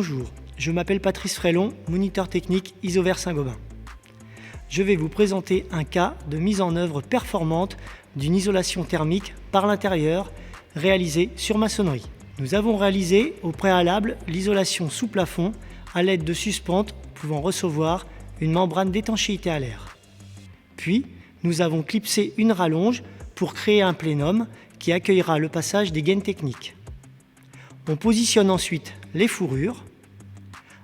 Bonjour, je m'appelle Patrice Frélon, moniteur technique Isover Saint-Gobain. Je vais vous présenter un cas de mise en œuvre performante d'une isolation thermique par l'intérieur réalisée sur maçonnerie. Nous avons réalisé au préalable l'isolation sous plafond à l'aide de suspentes pouvant recevoir une membrane d'étanchéité à l'air. Puis, nous avons clipsé une rallonge pour créer un plénum qui accueillera le passage des gaines techniques. On positionne ensuite les fourrures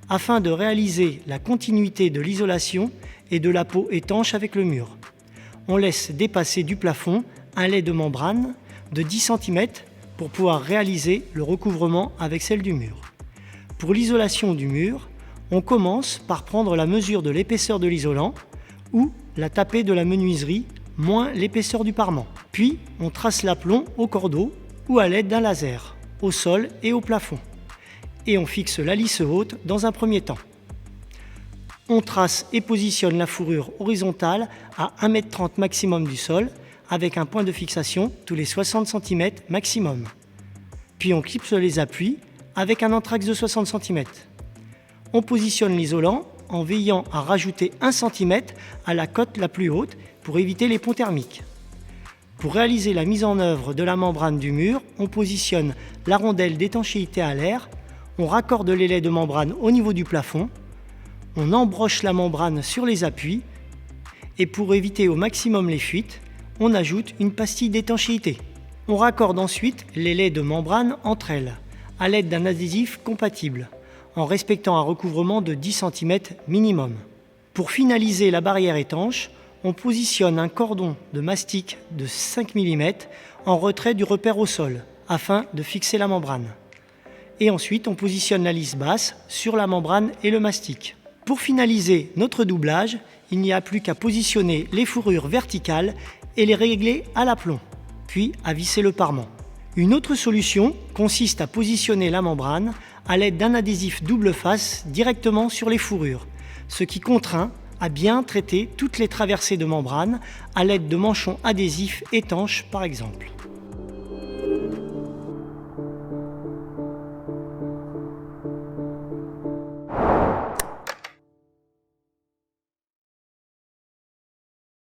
afin de réaliser la continuité de l'isolation et de la peau étanche avec le mur. On laisse dépasser du plafond un lait de membrane de 10 cm pour pouvoir réaliser le recouvrement avec celle du mur. Pour l'isolation du mur, on commence par prendre la mesure de l'épaisseur de l'isolant ou la tapée de la menuiserie moins l'épaisseur du parement. Puis, on trace l'aplomb au cordeau ou à l'aide d'un laser, au sol et au plafond. Et on fixe la lisse haute dans un premier temps. On trace et positionne la fourrure horizontale à 1,30 m maximum du sol avec un point de fixation tous les 60 cm maximum. Puis on clipse les appuis avec un anthrax de 60 cm. On positionne l'isolant en veillant à rajouter 1 cm à la cote la plus haute pour éviter les ponts thermiques. Pour réaliser la mise en œuvre de la membrane du mur, on positionne la rondelle d'étanchéité à l'air, on raccorde les laits de membrane au niveau du plafond, on embroche la membrane sur les appuis et pour éviter au maximum les fuites, on ajoute une pastille d'étanchéité. On raccorde ensuite les laits de membrane entre elles à l'aide d'un adhésif compatible en respectant un recouvrement de 10 cm minimum. Pour finaliser la barrière étanche, on positionne un cordon de mastic de 5 mm en retrait du repère au sol afin de fixer la membrane. Et ensuite, on positionne la lisse basse sur la membrane et le mastic. Pour finaliser notre doublage, il n'y a plus qu'à positionner les fourrures verticales et les régler à l'aplomb, puis à visser le parement. Une autre solution consiste à positionner la membrane à l'aide d'un adhésif double face directement sur les fourrures, ce qui contraint à bien traiter toutes les traversées de membrane à l'aide de manchons adhésifs étanches par exemple.